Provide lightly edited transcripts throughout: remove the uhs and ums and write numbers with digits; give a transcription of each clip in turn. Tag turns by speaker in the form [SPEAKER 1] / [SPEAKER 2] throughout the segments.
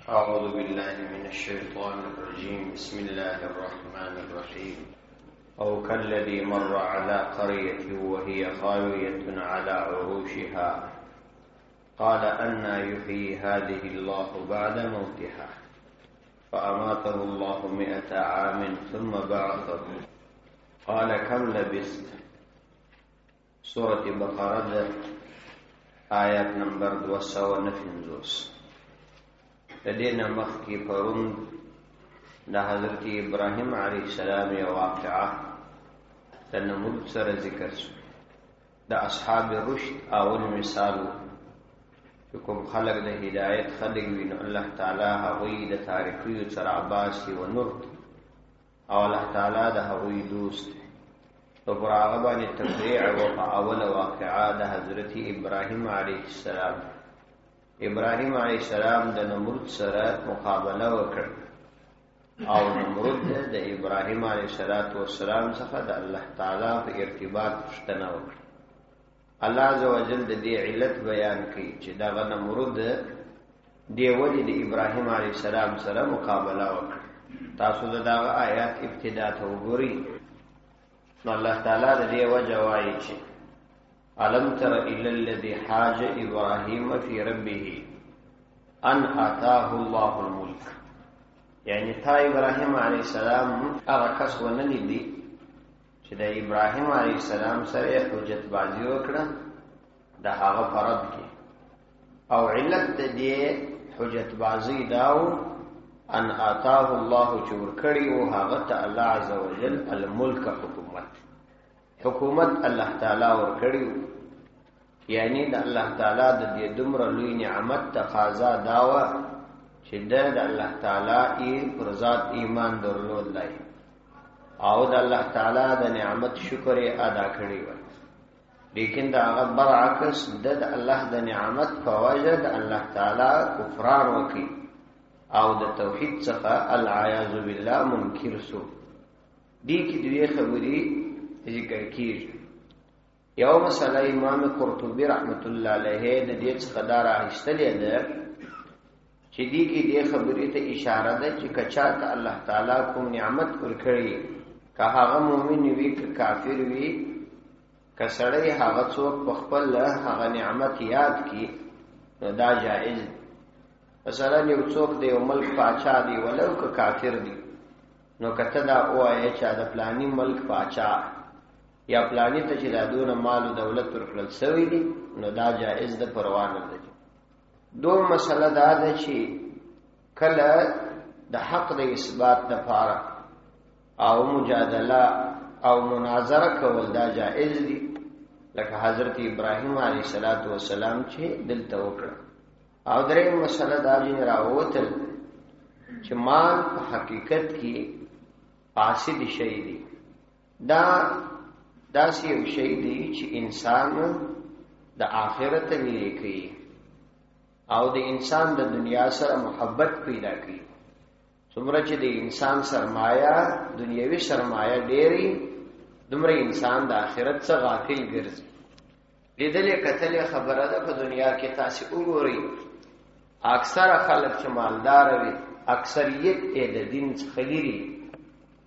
[SPEAKER 1] أعوذ بالله من الشيطان الرجيم. بسم الله الرحمن الرحيم. أو كالذي مر على قرية وهي خاوية على عروشها قال أنى يحيي هذه الله بعد موتها فأماته الله 100 عام ثم بعثه قال كم لبثت. سورة بقرة آيات نمبر 259. لدينا مخي پرون دا حضرت ابراهیم علیہ السلام یا واقعہ دا نمود سر ذکر سو دا اصحاب رشد اول مثالو کوم خلق دا ہدایت خلق وین اللہ تعالی هغوی دا تاریخی سر عباسی و نور او اللہ تعالی دا هغوی دوست تو پر آغبان تفریع و اول واقعہ دا حضرت ابراهیم علیہ السلام. ابراهیم علیہ السلام د نمرود سره مقابله وکړ او نمرود د ابراهیم علیہ السلام څخه د الله تعالی په ارتباط پوښتنه وکړه. الله عزوجل د دې علت بیان کړي چې دا نمرود دی ولې د ابراهیم علیہ السلام سره مقابله وکړه. تاسو دا آیات ابتدا ته وګورئ نو الله تعالی د دې وجه وایي چې ألم تر إلى الذي حاج إبراهيم في ربه أن آتاه الله الملك. يعني تا إبراهيم عليه السلام أغكس ونلدي چې د إبراهيم عليه السلام سره حجت بازی وکړه د هغه فرض کې او علت دې حجت بازی داو ان آتاه الله چې ورکړي او هغه ته الله عزوجل الملك حکومت الله تعالی ورکړي. یعنی د الله تعالی د دې دومره لوی نعمت تقاضا داوه چې د الله تعالی پر ذات ایمان درلود لای او د الله تعالی د نعمت شکر ادا کړی و. لیکن دا هغه برعکس د الله د نعمت په وجه د الله تعالی کفران وکي او د توحید څخه العیاذ بالله منکر سو. دې کې دوی خبري ذکر کیږي. یو مسله امام قرطبی رحمت الله علیه د دې څخه دار اخیستلې ده چې دې کې دې خبرې ته اشاره ده چې کچا ته الله تعالی کوم نعمت ورکړي که هغه مؤمن وي که کافر وي که سړی هغه څوک په خپل هغه نعمت یاد کی نو دا جائز. مثلا یو څوک د یو ملک پاچا دی ولو که کافر دی نو کته دا وایي چې د پلاني ملک پاچا یا پلانی ته چې دا دونه مال او دولت ورکړل شوی دی نو دا جائز ده پروا نه ده. دوه مسله دا ده چې کله د حق د اثبات لپاره او مجادله او مناظره کول دا جائز دي لکه حضرت ابراهیم علیه السلام چې دلته وکړه. او درې مسله دا چې راووتل چې مال په حقیقت کې فاسد شی دی. دا یو شی دی چې انسان د آخرت لري کوي او د انسان د دنیا سره محبت پیدا کوي. څومره چې د انسان سرمایه دنیوي سرمایه ډېری دومره انسان د آخرت څخه غافل ګرځي. لیدلې کتلې خبره ده په دنیا کې تاسو وګورئ اکثر خلک چې مالدار وي اکثریت یې د دین څخه لري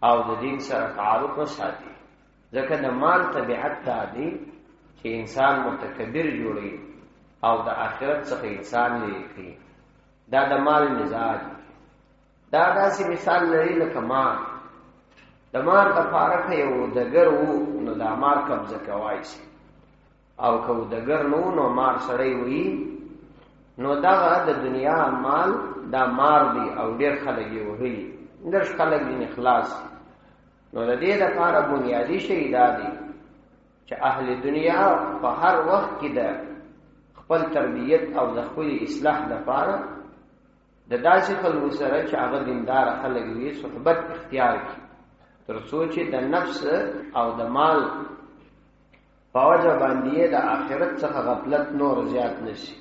[SPEAKER 1] او د دین سره تعلق نه ساتي. ځکه د مال طبیعت دا دی چې انسان متکبر جوړي او د آخرت څخه انسان لري کوي. دا د مال مزاج. دا داسې مثال لري لکه مار. د مار د فارق یو دګر وو نو د مار قبضه کوي شي او کو دګر نو مار سړی وي نو دا د دنیا مال دا مار دی او ډېر خلک یې وهي درش خلک دین اخلاص. نو د دې لپاره بنیادی شی دا دی چې اهل دنیا په هر وخت کې د خپل تربیت او د خپل اصلاح لپاره د داسې خلکو سره چې هغه دیندار خلک وي صحبت اختیار کړي تر څو چې د نفس او د مال په وجه باندې د آخرت څخه غفلت نور زیات نشي.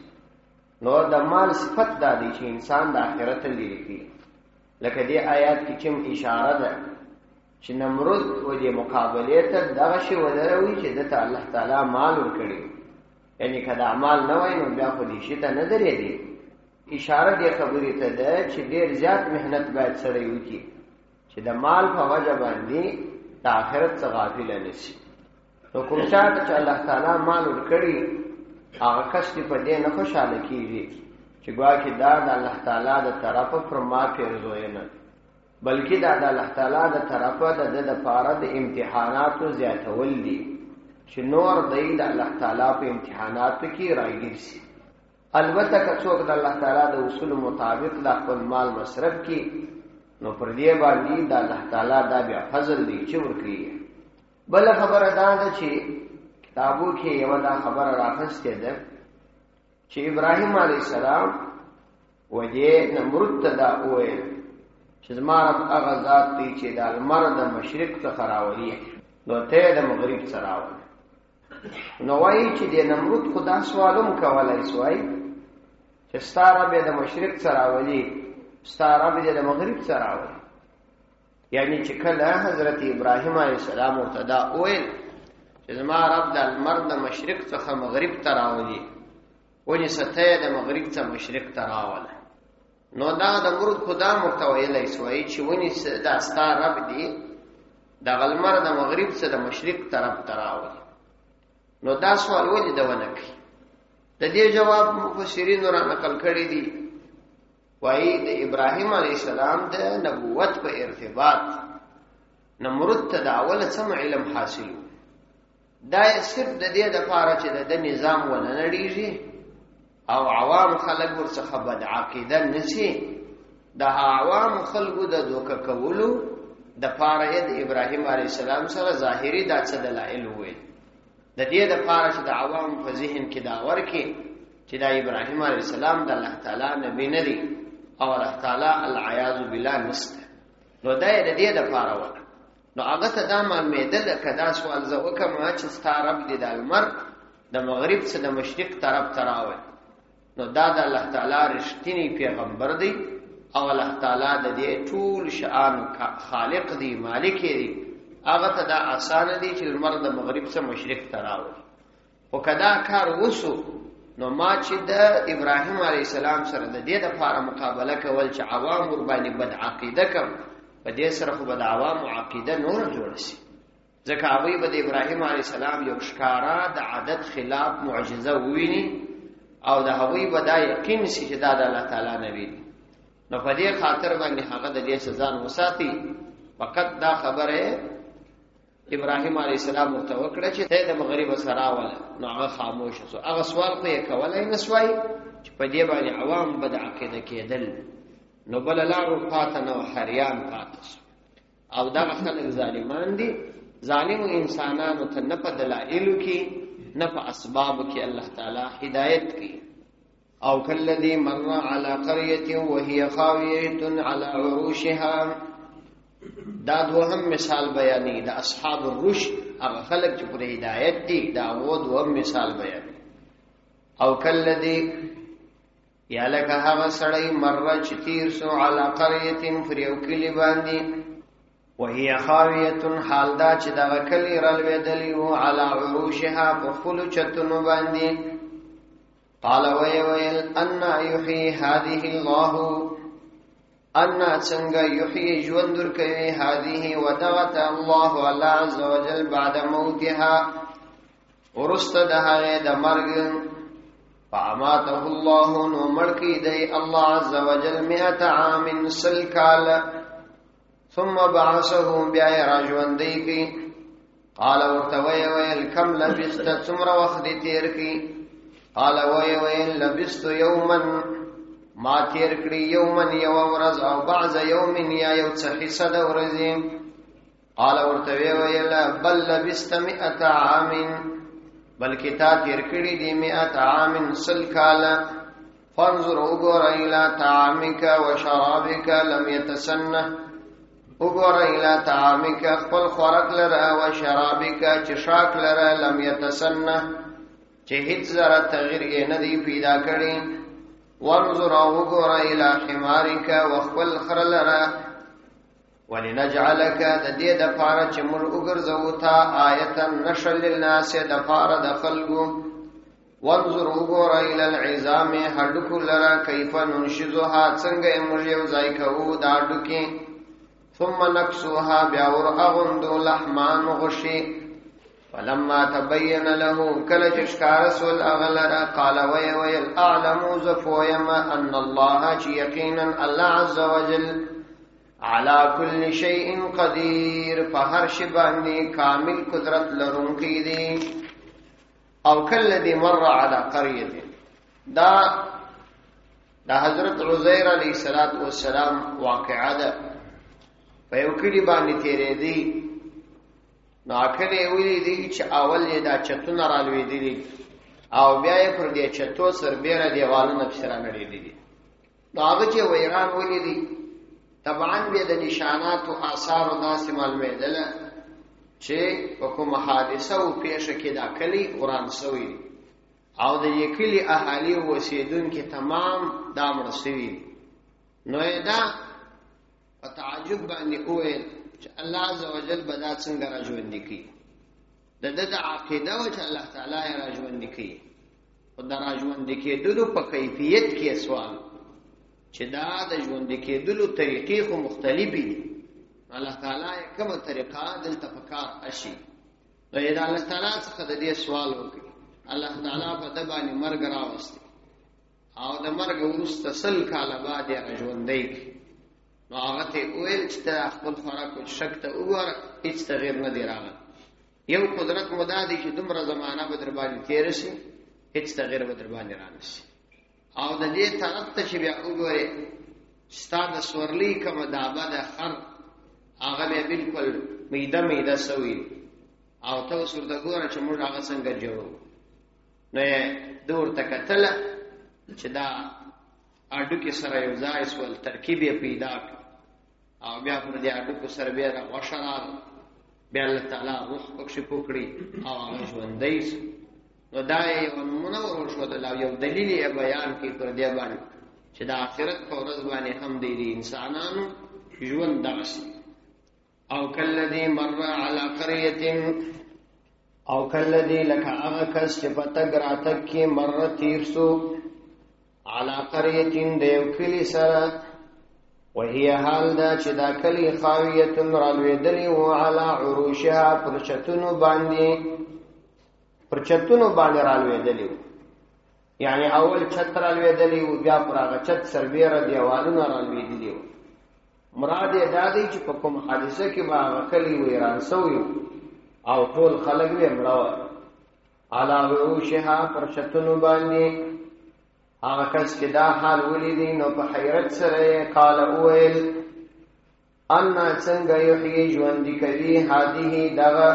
[SPEAKER 1] نو د مال صفت دا دی چې انسان د آخرت لري کوي. لکه دې آیات کې کوم اشاره ده چې نمرود و دې مقابله ته دغه شی ودروي چې د الله تعالی مال ورکړي. یعنی کله اعمال نه وای نو بیا خو دې شي ته نه درې دي اشاره دې خبرې ته ده چې ډېر زیات مهنت باید سړی وکړي چې د مال په وجه باندې د آخرت څخه غافل نه شي. نو کوم چاته چې الله تعالی مال ورکړي هغه کس په دې نه خوشاله کیږي چې ګواکې دا د الله تعالی د طرفه پر ما پیرزوی نه، بلکې دا د الله تعالی د طرفه د لپاره د امتحاناتو زیاتول دي چې نور دی د الله تعالی په امتحاناتو کې راګیر شي. البته که څوک د الله تعالی د اصول مطابق د خپل مال مصرف کړي نو پر دې باندې د الله تعالی دا بیا فضل دی چې ورکړي. بل خبره دا ده چې کتابو کې یو دا خبره راغستې ده چې ابراهیم علیه السلام وجه نمرود ته دا وویل چې زما رب هغه ذات دی چې د لمر د مشرق څخه راولي نو ته د مغرب څخه راولي. نو وایي چې د نمرود خدا سوالم کولای سوای چې ستا رب د مشرق څخه راولي ستا رب د مغرب څخه راولي. یعنی چې کله حضرت ابراهیم علیه السلام ورته دا وویل چې زما رب د لمر د مشرق څخه مغرب ته راولي ونی سته د مغرب څخه مشرق ته راوله، نو دا د مرود خدا مرتویلای سوای چې ونی دا ستا رب دی د لمر د مغرب څخه د مشرق طرف ته راولي. نو دا سوال ولې د ونه کوي؟ د دې جواب مفسرین را نقل کړی دي. وایي د ابراهیم علیه السلام د نبوت په ارتباط نمرود ته د اوله سم علم حاصلو، دا صرف د دې لپاره چې د نظام ونه نړیږي او عوام خلک ورڅخه بد عقیده نشي. د عوام خلکو د دوکه کولو د پاره د ابراهیم علیه السلام سره ظاهري د څه دلایل وي، د دې لپاره چې د عوام په ذهن کې دا ورکي چې د ابراهیم علیه السلام د الله تعالی نبی نه دی او الله تعالی العیاذ بالله نسته. نو دا د دې لپاره وکړه. نو هغه ته دا معلومېدل کدا سوال زه وکم چې ستا رب دی د لمر د مغرب څخه د مشرق طرف ته راوړي، نو دا د الله تعالی رښتینی پیغمبر دی او الله تعالی د دې ټول شان خالق دی مالک دی. هغه ته دا آسان دی چې لمر د مغرب څخه مشرق ته راوړي. او کدا کار وسو نو ما چې د ابراهیم علیه السلام سره د دې لپاره مقابله کول چې عوام ور باندې بد عقیده کوي، په دې سره خو به د عوامو عقیده نور جوړ شي. ځکه هغوی به د ابراهیم علیه السلام یو ښکارا د عادت خلاف معجزه وویني او د هغوی به دا یقین شي چې دا د الله تعالی نبی دی. نو په دې خاطر باندې هغه د دې ځان وساتي. فقط دا خبره ابراهیم علیه السلام ورته وکړه چې ته د مغرب سره راوله، نو هغه خاموش شو. هغه سوال خو یې کولای نه سوای چې په دې باندې عوام بد عقیده کېدل. نو بل لارو پاته نو حریان پاته شو. او دا خلک ظالمان دي. ظالم انسانانو ته نه په دلایلو کې نه په اسبابو کې الله تعالی هدایت کوي. او کلذي مر على قريه وهي خاويه على عروشها، دا دوهم مثال بیانې د اصحاب الرشد هغه خلک چې پر هدایت دي دا و دوهم مثال بیانې. او کلذي یا لکه هغه سړی مر چې تیر سو علی قريه پر یو کلی باندې وهي خاويه حال دا چې دا کلی رالوېدلی وو علی عروشها په خپلو چتونو باندې. قال ويل ان يحيي هذه الله ان څنګه يحيي ژوندور کوي هذه ودغت الله الله عز وجل بعد موتها ورست د هغه د مرګ. فاماته الله نو مړکی دی الله عز وجل 100 عام سل کال ثم بعثه بیا راجوندی کی. قال ورته ویل کم لبست څومره وخت تیر کی؟ قال ویل لبست یوما ما تیر کړی یومن یو ورځ او بعض یوم یا یو څه حصہ د ورځې. قال ورته ویل بل لبست 100 عام بلکې تا تیر کړی دی 100 عام سل کال. فانظر وګور الى طعامك وشرابك لم يتسنه، وګور الى طعامك خپل خوراک لره او شرابك چې شاک لره لم يتسنه چې هیڅ زره تغییر یې نه دی پیدا کړی. وانظر وګور الى حمارك وخپل خر لره ولنجعلك د دې د پاره چې موږ وګرځو تا آیت نشل للناس د پاره د خلقو وانظر وګوره الى العظام هډوکو لرا کیف ننشزها څنګه موږ یو ځای کوو دا هډوکي ثم نكسوها بیا ور اغندو لحمان غشي فلما تبين له كل جشكار رسول اغلرا قال ويل اعلم زفويما ان الله يقينا الله عز وجل على كل شيء قدير فهر شباني كامل قدرت لرونکی دی او كالذي مر على قريه دا حضرت عزير عليه الصلاه والسلام واقعه ده په یو کلی باندې تیرې دی نو اکلې ویلې دی چې اول یې دا چتونه رالوي دي او بیا یې پر دې چتو سربېره دیوالونه بسره نړې دي نو هغه چې ویران ولې دي طبعا به د نشانات او آثار او داسې معلومېدل چې په کوم حادثه او پیښه کې دا کلی قران سوی او د یې کلی اهالي او اوسیدونکو تمام دا مړ شوي نو دا تعجب باندې اوه چې الله عزوجل بدا څنګه راژوند کی د عقیده او چې الله تعالی راژوند کی او دا راژوند کی دلو په کیفیت کې سوال چې دا د ژوند کې دلو طریقې خو مختلفې دي الله تعالی کومه طریقه دلته فکر اشي نو دا الله تعالی څخه د دې سوال وکړي الله تعالی په د باندې مرګ راوستي او د مرګ وروسته سل کاله بعد راژوند دی نو هغه ته ویل چې خپل خوراک او شک ته وګوره هیڅ تغیر نه دی راغلی یو قدرت مدادي چې دومره زمانہ به در باندې تیر شي هیڅ تغیر به در باندې رانشي او د دې طرف ته چې بیا وګوره ستاسو سورلی کوم دابه د خر هغه به بالکل میده سوی او تاسو ورته ګوره چې موږ هغه څنګه جوړو نو دور تکتل چې دا اډو کې سره یو ځای سول ترکیب یې پیدا او بیا پر دې اډو کو سره بیا غوښرال بیا الله تعالی روح پکښې پکړي او هغه ژوندۍ نو دا یو منور شو د یو دلیل یې بیان کې پر دې باندې چې د آخرت په ورځ باندې هم د انسانانو ژوند دغسي او کلذي مر على قريه او کلذي لك هغه کس چې په تګ راتګ کې مر تیر سو على قريه دیو کلی سره وهي حال دا چې دا کلی خاویه رالویدلی و على عروشها پرچتونو باندې رالویدلی یعنی اول چت رالویدلی و بیا پر هغه چت سربیره دیوالونه رالویدلی مراد دا دی چې په کوم حادثه کې با هغه کلی ویران سوی او ټول خلک یې مړه على عروشها پرچتونو باندې هغه کس چې دا حال ولیدي نو په حیرت سره قال اویل ان څنګه یحیی ژوند کوي هذه دغه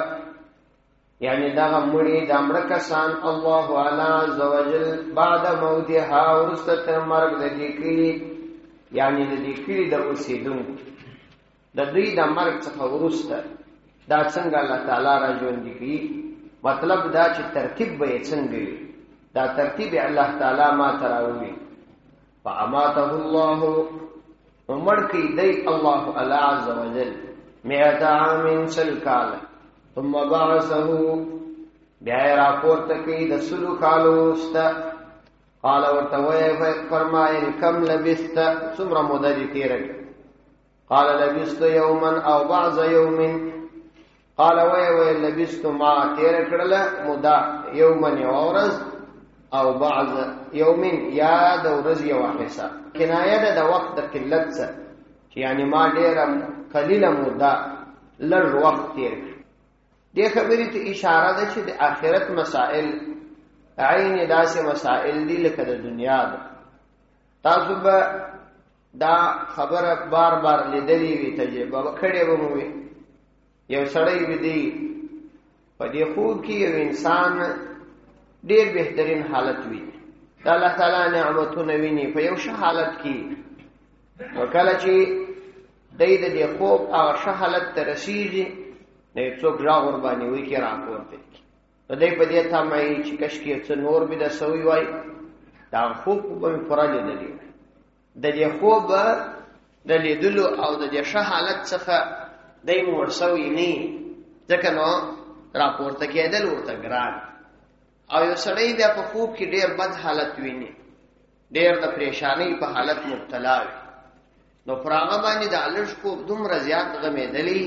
[SPEAKER 1] یعنی دغه مړي د امر کسان الله عز وجل بعد موتها ورسته تر مرګ د دې کلی یعنی د دې کلی د اوسیدونکو د دې د مرګ څخه ورسته دا څنګه الله تعالی را ژوند کوي مطلب دا چې ترتیب به څنګه دا ترتیب الله تعالی ما تراوی فاماته الله عمر کی دی الله عز وجل 100 عام سلکال ثم بعثه بیا راپورت کی د سلو کالو است قال ورتوی فرمایل کم لبست ثمر مدد تیرک قال لبست يوما او بعض يوم قال وی لبست ما تیرکړه مدا يوما يورز او بعض يوم یا د ورځ یو حصہ کنایه ده د وخت د قلت څخه یعنی ما ډیر قلیله مده لږ وخت تیر دې خبرې ته اشاره ده چې د آخرت مسائل عین داسې مسائل دي لکه د دنیا ده تاسو به دا خبره بار بار لیدلې وي تجربه وکړې به مو یو سړی دی په دې خوب کې یو انسان ډیر بهترین حالت وي دا الله تعالی نعمتونه ویني په یو ښه حالت کې وکړه چې د دې خوب هغه ښه حالت ته رسیږي نه څوک راغور باندې وی کې راکورته د دې په دې تمه چې کش کې څه نور به د سوي وای دا خوب په فرض دی د دې خوب د لیدلو او د دې ښه حالت څخه دای مو ورسوي نه ځکه نو راپورته کېدل ورته ګران او یو سړی بیا په خوب کې ډیر بد حالت ویني، ډیر د پریشانی په حالت مبتلا وي، نو پراغه باندې د الش کو دومره زیات غمېدلی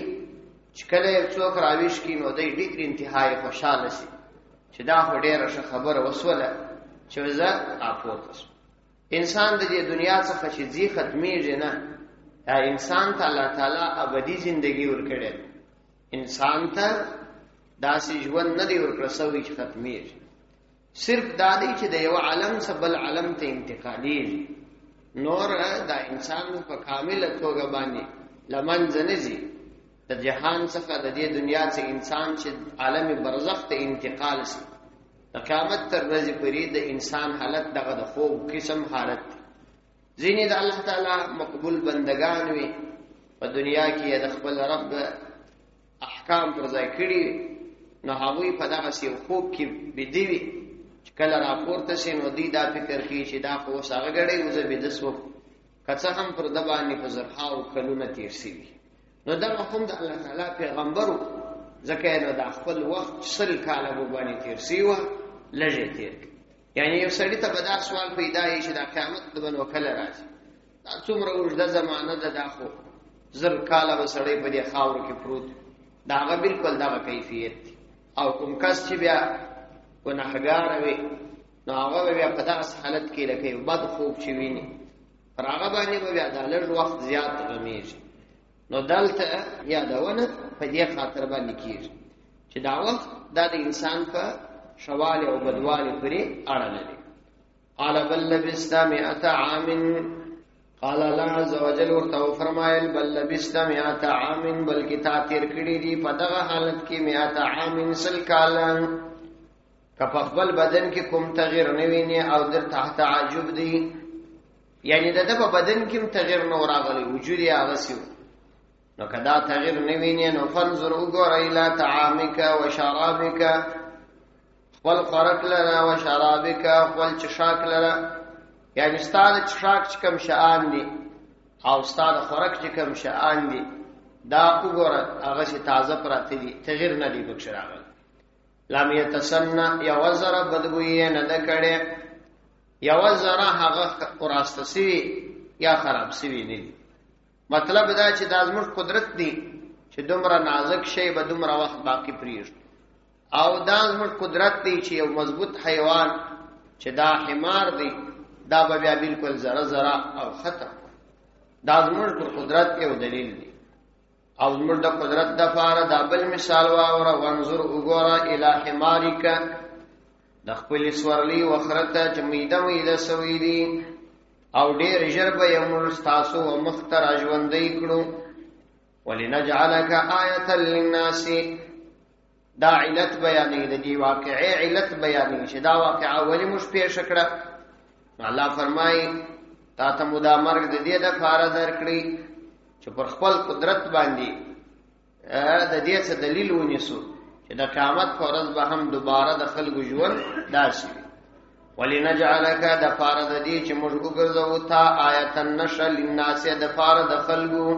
[SPEAKER 1] چې کله یو څوک راویش کی نو د ډیر انتهای خوشاله شي چې دا خو ډیره ښه خبره وسوله چې زه اپوتس. انسان د دې دنیا څخه چې ځي ختمېږي نه، دا انسان ته الله تعالی ابدي ژوندۍ ورکړي، انسان ته داسې ژوند نه دی ورکړی سوی چې ختمېږي. صرف دا دی چې د یو عالم څخه بل عالم ته انتقالېږي، نور دا انسان په کامله توګه باندې له منځه نه ځي. د جهان څخه د دې دنیا څخه انسان چې عالم برزخ ته انتقال شي، د قیامت تر ورځې پورې د انسان حالت دغه د خوب قسم حالت دی. ځینې د الله تعالی مقبول بندگان وي، په دنیا کې د خپل رب احکام پر ځای کړي، نو هغوی په دغسې خوب کې بیده وي چې کله راپورته شي نو دوی دا فکر کوي چې دا خو اوس هغه ګړی و زه بیده شوم، که څه هم پر ده باندې په زرهاو کلونه تېر شوي. نو دغه هم د الله تعالی پیغمبر و، ځکه نو دا خپل وخت 100 کاله ورباندې تېر شوي وه، لږ یې تېر کړي. یعنې یو سړي ته به دا سوال پیدا وي چې دا قیامت به نو کله راځي، دا څومره اوږده زمانه ده، دا خو 1000 کاله به سړی په دې خاورو کې پروت، د هغه بلکل دغه کیفیت دی. او کوم کس چې بیا ګناهګاره وي نو هغه به بیا په دغسې حالت کې لکه یو بد خوب چې ویني، پر هغه باندې به بیا دا لږ وخت زیات غمېږي. نو دلته یادونه په دې خاطر باندې کېږي چې دا وخت دا د انسان په شوالي او بدوالي پورې اړه لري. قال بل لبست 100 عام، قال الله عز وجل ورته فرمایل بل لبست 100 عام، بلکې تا تیر کړي دي په دغه حالت کې 100 عام 100 کاله. که په خپل بدن کې کوم تغییر نه ویني او در تحت تعجب دی، یعنی د په بدن کې تغییر نه راغلی، وجود یې هغسې و، نو که دا تغییر نه ویني نو فانظر وګوره الی طعامک و شرابک، خپل خوراک لره، و شرابک خپل چښاک لره، یعنی ستا د چښاک چې کوم شیان دي او ستا د خوراک چې کوم شیان دي دا وګوره هغسې تازه پراته دي، تغییر نه دی پکښې راغلی. لم یتسنه، یوه ذره بدبویي یې نه ده کړې، یوه ذره هغه وراسته سوي یا خراب سوي نه دي. مطلب دا چې دا زموږ قدرت دی چې دومره نازک شی به دومره وخت باقي پرېږدو، او دا زموږ قدرت دی چې یو مضبوط حیوان چې دا حمار دی دا به بیا بلکل ذره ذره او ختم. دا زموږ پر قدرت یو دلیل دی. او زموږ د قدرت دپاره دا بل مثال واوره، وانظر وګوره الی حمارک، د خپلې سورلي وخره ته چې میده میده سوي دي، او ډېر ژر به یې موږ ستاسو و مخ ته راژوندی کړو. ولنجعلک آیة للناس، دا علت بیانوي، د دې واقعې علت بیانوي چې دا واقعه ولې موږ پیښه کړه. الله فرمایي تا ته مو دا مرګ د دې دپاره درکړي چې پر خپل قدرت باندې د دې څه دلیل ونیسو چې د قیامت په ورځ به هم دوباره د خلکو ژوند داسې وي. ولنجعلک دپاره د دې چې موږ وګرځوو تا آیة نښه للناس دپاره د خلکو،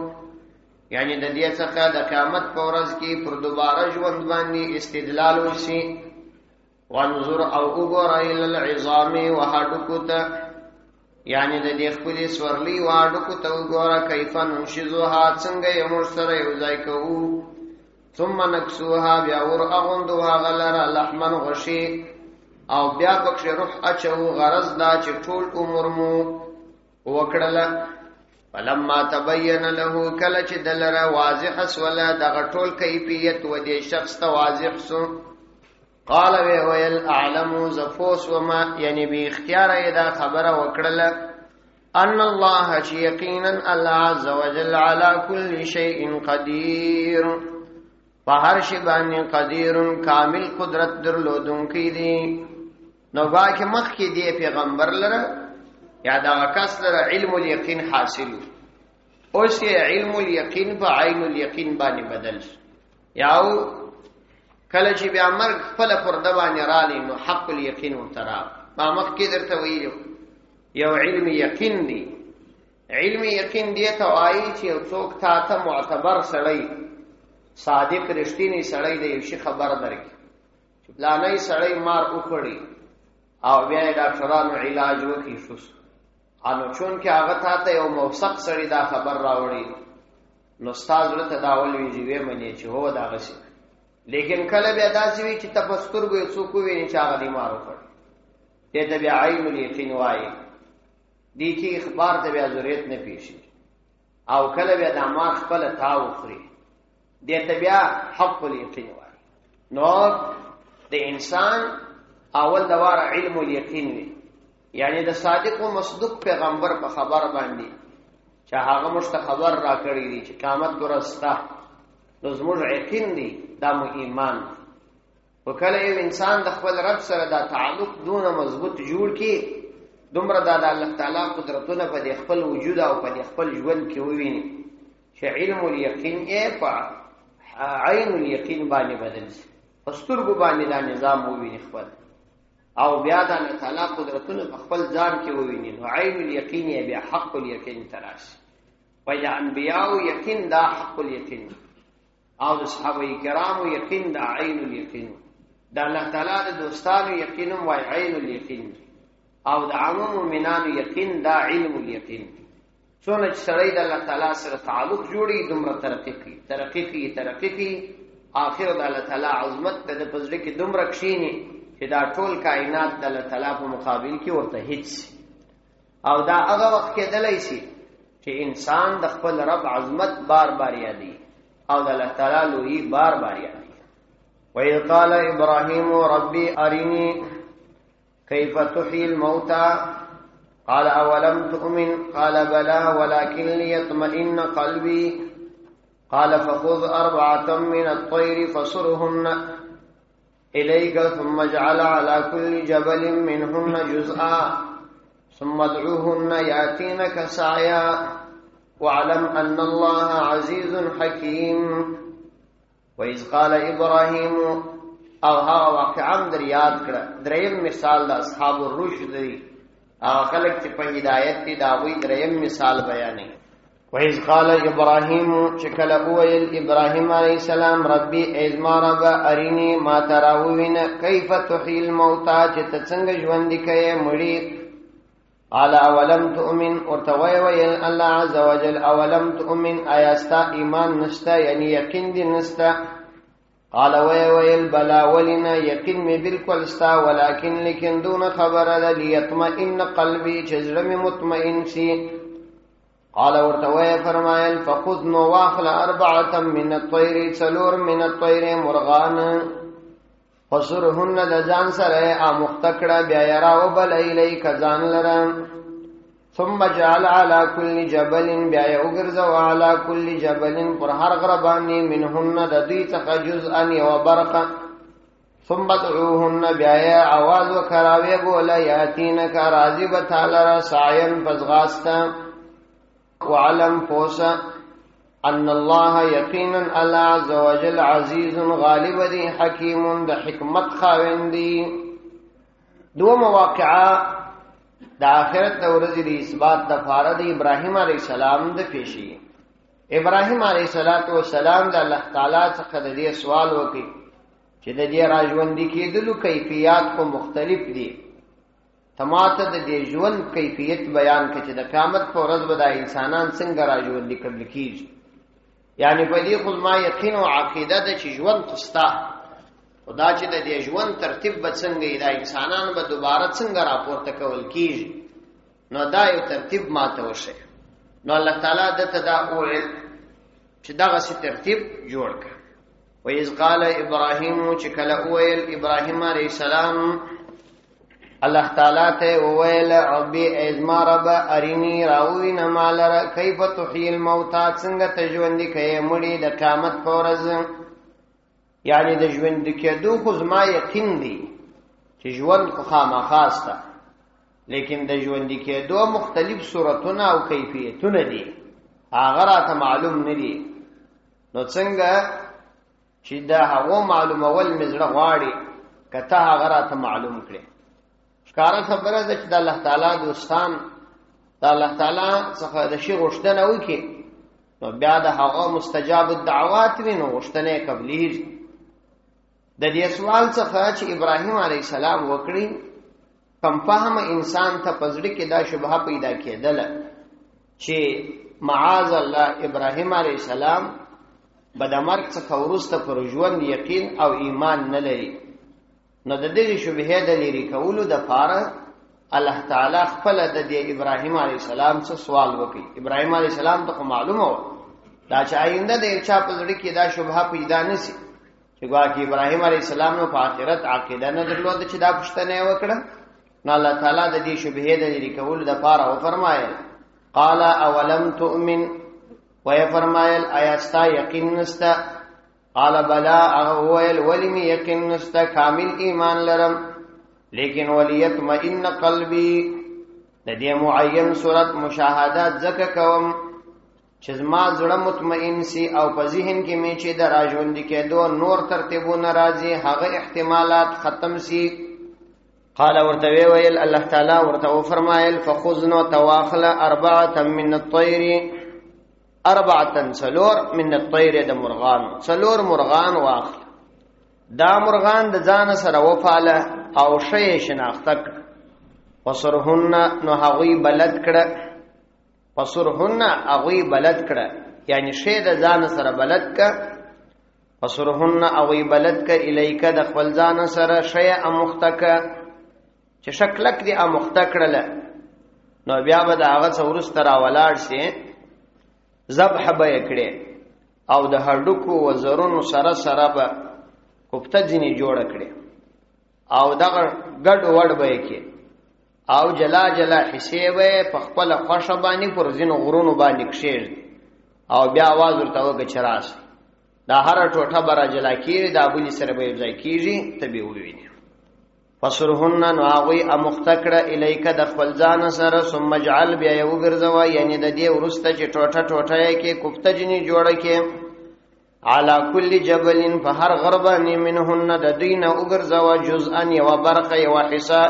[SPEAKER 1] یعنی د دې څخه د قیامت په ورځ کې پر دوباره ژوند باندې استدلال وشي. وانظر او وګوره الی العظام و هډوکو ته، یعنی د دې خپلې سورلي و هډوکو ته وګوره، کیف ننشزها څنګه یې موږ سره یو ځای کوو، ثم نکسوها بیا ور اغوندو هغه لره لحمن غوښې، او بیا پکښې روح اچو، غرض دا چې ټول عمر مو وکړله. فلما تبین له، کله چې دلره واضح سوله دغه ټول کیفیت و دې شخص ته واضح سو، قال ویل اعلم زفوس وما، یعنی بی اختیار یې دا خبره وکړله، ان الله چې یقینا الله عز وجل علی کل شیء قدیر، په هر شي باندې قدیر کامل قدرت درلودونکی دی. نو باکه مخکې دی پیغمبر لره یا دا کس لره علم الیقین حاصل، اوس یې علم الیقین په عین الیقین باندې بدل شو. یاو کله چې بیا مرګ خپل پر د باندې رالی نو حق الیقین ورته راغی. ما مخکې درته ویلو یو علم یقین دی، علم یقین دی ته وایي چې یو څوک تا ته معتبر سړی، صادق رښتینی سړی د یو شي خبر درکړي پلانې سړی مار وکړي او بیا یې ډاکټرانو علاج وکړي شو انو چون کې هغه ته یو موثق سړی دا خبر راوړي نو استاد ورته دا ولوي چې وې منی چې هو دا غشي لیکن کله بیا داسې وي چې تفسر به څوک ویني چې هغه دی مار وکړي دې ته بیا عین الیقین وایي دې کې اخبار ته بیا ضرورت نه پیشي او کله بیا د مار خپل تاو خوري دې ته بیا حق الیقین وایي نو د انسان اول دوار علم الیقین وي یعنی د صادق او مصدوق پیغمبر په خبر باندې چې هغه مشته خبر را کړی دی چې قیامت ورسته نو زموږ یقین دی دا مو ایمان وکله یو انسان د خپل رب سره دا تعلق دونه مضبوط جوړ کی دومره د الله تعالی قدرتونه په خپل وجود او په خپل ژوند کې وویني چې علم الیقین یې په عین الیقین باندې بدل شي پسترګو باندې دا نظام وویني خپل او بیا د الله تعالی قدرتونه په خپل ځان کې وویني نو عین الیقین یې بیا حق الیقین تراشي ویا انبیاء یقین دا حق الیقین او د صحابه کرامو یقین دا عین الیقین د الله تعالی د دوستانو یقین وای عین الیقین او د عام مؤمنانو یقین دا علم الیقین څونه چې سړی د الله تعالی سره تعلق جوړي دومره ترقی کوي آخر د الله تعالی عظمت د پزړه کې دومره کښینی چې دا ټول کائنات د الله تعالی په مقابل کې ورته هیڅ او دا هغه وخت کې دلای شي چې انسان د خپل رب عظمت بار بار یادي او د الله تعالی لوی بار بار یادي وَإِذْ قَالَ إِبْرَاهِيمُ رَبِّ أَرِنِي كَيْفَ تُحْيِي الْمَوْتَى قَالَ أَوَلَمْ تُؤْمِنْ قَالَ بَلَى وَلَكِنْ لِيَطْمَئِنَّ قَلْبِي قال فخذ 4 من الطير فصرهن إليك ثم اجعل على كل جبل منهن جزءا ثم ادعوهن يأتينك سعيا واعلم أن الله عزيز حكيم وإذ قال إبراهيم او ها واقعا در یاد کړه دریم مثال د اصحاب الرشد دی هغه خلک چې په هدایت دي دا وی دریم مثال بیانې وإذ قال إبراهيم شكل أويل إبراهيم عليه السلام ربي إزما رب أريني ما تراوين كيف تحيي الموتى جتتسنگ جوندي كي مريد قال أولم تؤمن ورتوي ويل الله عز وجل أولم تؤمن آياستا إيمان نستا يعني يقين دي نستا قال ويل بلا ولنا يقين مي بالكل استا ولكن لكن دون خبر ليطمئن قلبي جزرم مطمئن سي قال ورتوي فرمایل فخذ نو واخل 4 من الطير سلور من الطير مرغان فسرهن لزان سره مختکړه بیا یراو بل الیک ځان لرم ثم جعل على كل جبل بیا یوګرزو على كل جبل پر هر غربانی منهن د دې څخه جزءا یو برقه ثم ادعوهن بیا आवाज وکراوی بولا یاتینک راضی بتعالی سعین فزغاستا وعلم فوسا ان الله يقينا الله عز وجل عزيز غالب دي حكيم د حکمت خاوند دي دو مواقعه د آخرت د ورځې د اثبات د فارد ابراهيم عليه السلام د پیشي ابراهيم عليه السلام د الله تعالی څخه د دې سوال وکړي چې د دې راژوندې کېدلو کیفیت کو مختلف دي تماته د دې ژوند کیفیت بیان کړي چې د قیامت پر ورځ به د انسانان څنګه راژوندې کړل کیږي یعنی په دې خو ما یقین او عقیده د چې ژوند تستا خدا چې د دې ژوند ترتیب به څنګه د انسانان به دوباره څنګه راپورته کول کیږي نو دا یو ترتیب ماته وشي نو الله تعالی د تداول چې دغه سي ترتیب جوړ کړ وإذ قال ابراهيم چې کله ویل ابراهيم عليه السلام الله تعالی ته ویل ربي ازما رب اريني راوين مالر كيف تحيي الموتى څنګه تجوندي کوي مړي د قیامت پورز یعنی د ژوند کېدو خو زما یقین دی چې ژوند خو خامخاسته لیکن د ژوند کېدو مختلف صورتونه او کیفیتونه دي هغه راته معلوم نه دي نو څنګه چې دا هغه معلومول مزړه غواړي کته هغه راته معلوم کړي ښکارا خبره ده چې د الله تعالی دوستان د الله تعالی څخه د شی غوښتنه وکړي نو بیا د هغه مستجاب الدعوات وینو غوښتنه قبلې د دې سوال څخه چې ابراهیم علیه السلام وکړي کم فهم انسان ته پزړی کې دا شبهه پیدا کېدله چې معاذ الله ابراهیم علیه السلام به د مرګ څخه وروسته پر ژوند یقین او ایمان نه لري، نو د دې شبهه د لري کولو د پاره الله تعالی خپل د ابراهیم علیه السلام څخه سوال وکړي. ابراهیم علیه السلام ته معلومه و دا چې آینده د چا پزړی کې دا شبهه پیدا نشي چې ګواکې ابراهیم علیه السلام نو په آخرت عقیده نه درلوده چې دا پوښتنه وکړه. نو الله تعالی د دې شبهه د لري کولو د پاره و فرمایل قال اولم تؤمن، وی فرمایل آیاستا یقین نستا؟ قال بلا اغویل ولم یقین نستا، کامل ایمان لرم، لیکن ولیطمئن قلبی د دې معین صورت مشاهدات زکه کوم چې زما زړه مطمئن سي او په ذهن کې مې چې د راژوندې کېدو نور ترتیبونه راځي هغه احتمالات ختم سي. قال ورته ویل الله تعالی ورته فرمایل فخذنا تواخل اربعه من الطير، اربعه سلور من الطير د مرغان، سلور مرغان واخل، دا مرغان د ځان سره وفاله او شی شناخته کړ، وسرهن نو هغوی بلد کړه، وسرهن هغوی بلد کړه یعنی شی د ځان سره بلد کړه، وسرهن هغوی بلد کړه الیک د خپل ځان سره شی امختک چې شکلک دی امخته کړل، نو بیا به د هغه څورس تر ولاړ شي ذبح به کړي او د هډوکو وزرونو سره سره به کوفته ځنی جوړ کړي او دغه ګډ وډ به کې او جلا جلا حصے به په خپل خوښه باندې پر ځینو غرونو باندې کښېږ او بیا आवाज ورته وکړي چې راس دا هر ټوټه برا جلا کیږي دا بلی سره به ځای کیږي ته به وویني. فسرهن نواغوی امختکړه الیک د خپل ځان سره ثم اجعل بیا یو ګرځوا یعنی د دې ورسته چې ټوټه ټوټه کې کوفته جنې جوړه کې علا کل جبل فهر غربانی منهن د دین وګرځوا جزءا یو برقه یو حصہ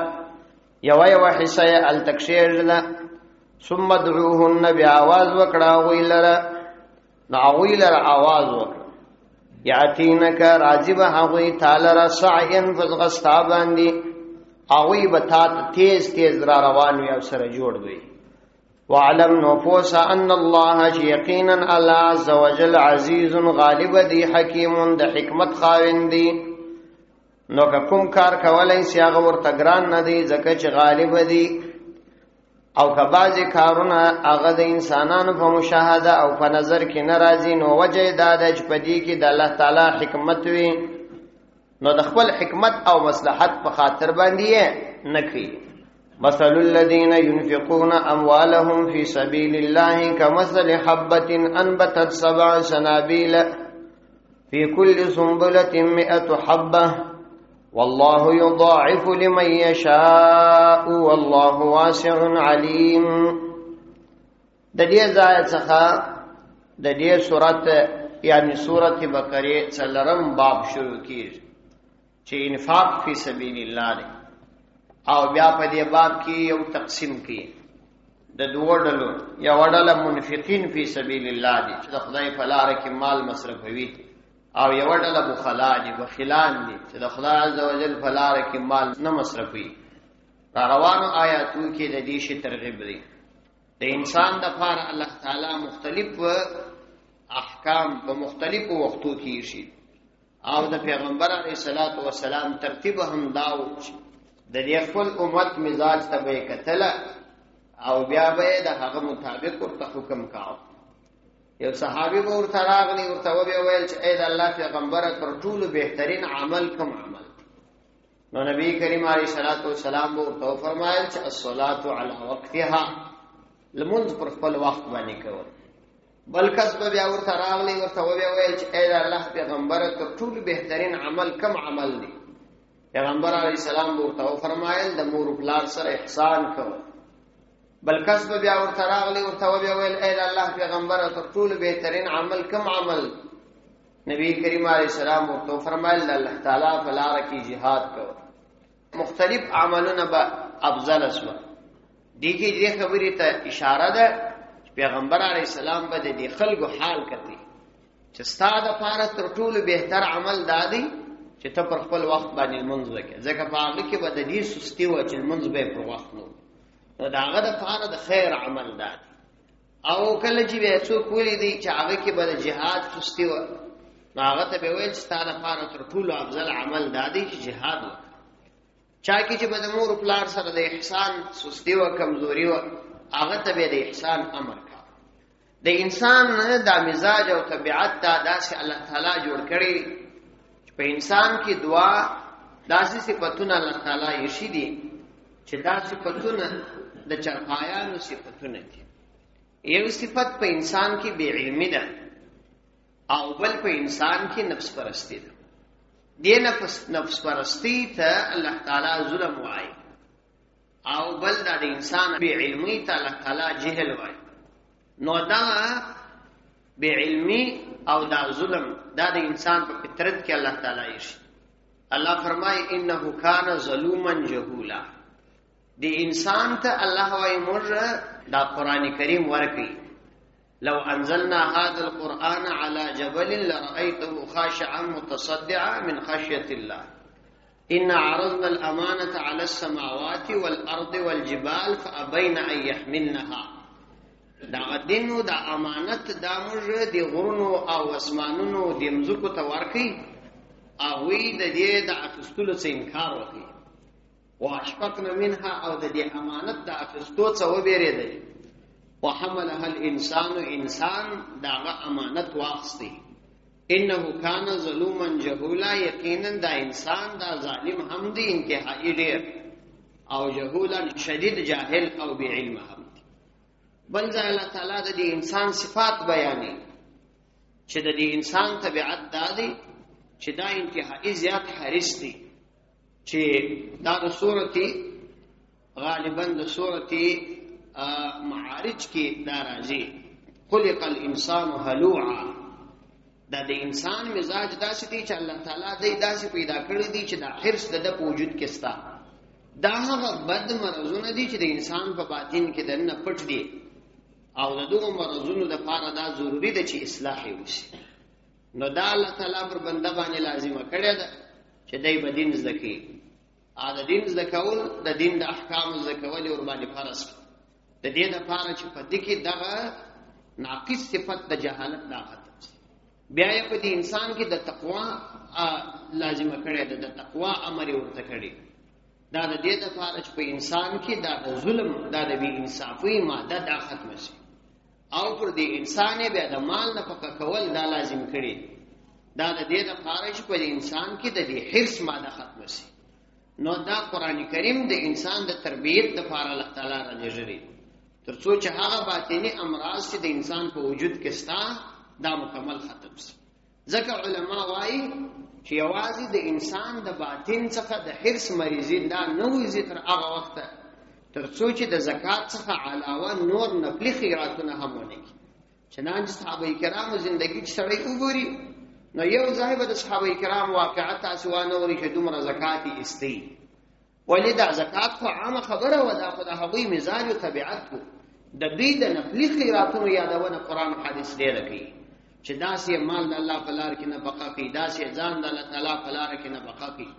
[SPEAKER 1] یو حصہ التکشیر ثم دعوهن بیاواز وکړه ویلره ناویلر आवाज وکړه یاتینک راجب هغوی تعالی را سعین فزغستا باندې هغوی به تا تیز تیز را روان وي او سره جوړ وي. وعلم نفوس ان الله یقینا الله عز وجل عزیز غالب دی حکیم د حکمت خاوند دی، نو کوم کار کولای سی هغه ورته ګران نه دی ځکه چې غالب دی، او که بعضی کارونه هغه د انسانانو په مشاهده او په نظر کې ناراضي نو وجه دا د چپدی کې د الله تعالی حکمت وي، نو د خپل حکمت او مصلحت په خاطر باندې نه کوي. مثل الذين ينفقون اموالهم في سبيل الله كمثل حبة انبتت 7 سنابل في كل سنبلة 100 حبة والله يضاعف لمن يشاء والله واسع عليم. د دې ځای څخه د دې سورۃ یعنی سورۃ بقره څلورم باب شروع کیږي چې انفاق فی سبیل الله دی، او بیا په دې باب کې یو تقسیم کی د دوه ډلو، یو ډله منفقین فی سبیل الله دي چې د خدای په لار کې مال مصرفوي، او یو ډله بخلا دي بخیلان دي چې د خدای عزوجل په لار کې مال نه مصرفوي. روانو آیاتو کې د دې شی ترغیب دی. د انسان د لپاره الله تعالی مختلف احکام په مختلفو وختو کې شي، او د پیغمبر علیه الصلاۃ والسلام ترتیب هم داو د دې خپل امت مزاج ته به کتله او بیا به د هغه مطابق ورته حکم کاوه. یو صحابي به ورته راغلی ورته ویل چې اې د الله پیغمبر تر ټولو بهترین عمل کوم عمل؟ نو نبی کریم علیه الصلاۃ والسلام به ورته فرمایل چې الصلاۃ علی وقتها، لمونځ پر خپل وخت باندې کول. بل کس به بیا ورته راغلی ورته ویل چې اې د الله پیغمبر تر ټولو بهترین عمل کوم عمل دی؟ پیغمبر علیه السلام به ورته فرمایل د مور او پلار سره احسان کول. بل کس به بیا ورته راغلی ورته ویل اې د الله پیغمبر تر ټولو بهترین عمل کوم عمل؟ نبی کریم علیه السلام ورته فرمایل د الله تعالی په لار کې jihad کول. مختلف عملونه به افضل اسوه. دیږي دې خبرې ته اشاره ده پیغمبر علیه السلام به د خلکو حال کړي چې ستاسو لپاره تر ټولو بهتر عمل دادی چې ته پر خپل وخت باندې لمونځ وکړې، ځکه په هغه کې به د دې سستي وه چې لمونځ به یې پر وخت نه و. نو د هغه دپاره د خیر عمل دا دی. او کله چې بیا څوک ولیدي چې هغه کې به د جهاد سستي وه، نو هغه ته به ویل چې ستا دپاره تر ټولو افضل عمل دا دی چې جهاد وکړه. چا کې چې به د مور پلار سره د احسان سستی وه، کمزوري وه، هغه ته به د احسان امر کا. د انسان دا مزاج او طبیعت دا داسې الله تعالی جوړ کړي چې په انسان کې دعا داسې صفتونه الله تعالی یې دي چې دا صفتونه د چرپایانو صفتونه دي. یو صفت په انسان کې بې علمي ده، او بل په انسان کې نفس پرستی ده. دی نفس پرستی ته الله تعالی ظلم وایي، او بل دا د انسان بې علمي ته الله تعالی جهل وایي. نو دا بې علمي او دا ظلم دا د انسان په فطرت کې الله تعالی یې شي. الله فرمایي انه کان ظلوما جهولا. دی انسان ته الله وایي موږ دا قرآن کریم ورکړي، لو انزلنا هذا القرآن على جبل لرأيته خاشعا متصدعا من خشية الله إن عرضنا الأمانة على السماوات والأرض والجبال فأبين أن يحملنها. دا غدینو دا امانت دا موږ د غرونو او اسمانونو د مځکو ته ورکړي، هغوی د دې د اخیستلو څخه انکار وکړي. واشفقنا منها، او د دې امانت د اخیستو څخه وبېرېدل. وحملها الانسان، انسان داغه امانت واخستی. انه کان ظلوما جهولا، یقینا دا انسان دا ظالم هم دی، انتهایی ډیر، او جهولا شدید جاهل او بی علم هم دی. بل ځای الله تعالی د دې انسان صفات بیانې چې د دې انسان طبیعت دا دی چې دا انتهایی زیات حریص دی، چې دا د سورتی غالبا د سورتی معارج کې دا راځي خلق الانسان هلوعا. دا د انسان مزاج داسې دی چې الله تعالی دی داسې پیدا کړی دی چې دا حرص د په وجود کې ستا. دا هغه بد مرضونه دي چې د انسان په باطن کې دننه پټ دي، او د دغو مرضونو دپاره دا ضروري ده چې اصلاح یې وشي. نو دا الله تعالی پر بنده باندې لازمه کړې ده چې دی به دین زده کړي. د دین زده کول، د دین د احکامو زده کول یې ورباندې فرض کړي، د دې دپاره چې په دې کې دغه ناقص صفت د جهالت دا ختم شي. بیا یې په دې انسان کې د تقوا لازمه کړې ده، د تقوا امر یې ورته کړی. دا د دې دپاره چې په انسان کې دا د ظلم، دا د بې انصافۍ ماده دا ختمه شي، او پر دې انسان یې بیا د مال نفقه کول دا لازم کړي. دا د دې دپاره چې په دې انسان کې د دې حرص ماده ختمه شي. نو دا قرآن کریم د انسان د تربیت دپاره الله تعالی رالیږلی، تر څو چې هغه باطني امراض چې د انسان په وجود کې ستا دا مکمل ختم شي. ځکه علما وایي چې یوازې د انسان د باطن څخه د حرص مریضي دا نه وځي تر هغه وخته تر څو چې د زکات څخه علاوه نور نفلي خیراتونه هم ونه کړي. چنانچه صحابه کرامو زندګي چې سړی وګوري، نو یو ځای به د صحابه کرامو واقعات تاسې وانوري چې دومره زکات یې ایستی. ولې دا زکات خو عامه خبره وه، دا خو د هغوی مزاج او طبیعت و. د دوی د نفلي خیراتونو یادونه قرآن او حدیث ډېره کوي چې داسې مال د الله په لار کې نفقه کوي، داسې ځان د الله تعالی په لاره کې نفقه کوي.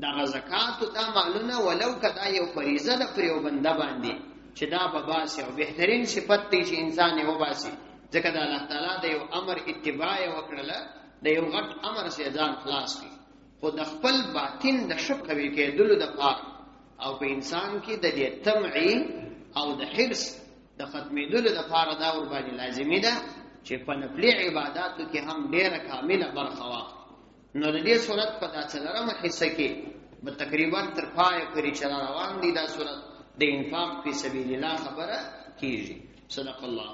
[SPEAKER 1] دغه زکات دا مالونه ولو که دا یو فریضه ده پر یو بنده باندې چې دا به باسي، او بهترین صفت دی چې انسان یې وباسي، ځکه د الله تعالی د یو امر اتباع یې وکړله، د یو غټ امر څخه ځان خلاص کړي. خو د خپل باطن د ښه قوي کېدلو دپاره او په انسان کې د دې طمعي او د حرص د ختمېدلو دپاره دا ورباندې لازمي ده چې په نفلي عباداتو کې هم ډېره کامله برخه واخلي. نو د دې صورت په دا څلورمه حصه کې به تقریبا تر پایه پورې چې را روان دي دا صورت د انفاق فی سبیل الله خبره کېږي. صدق الله.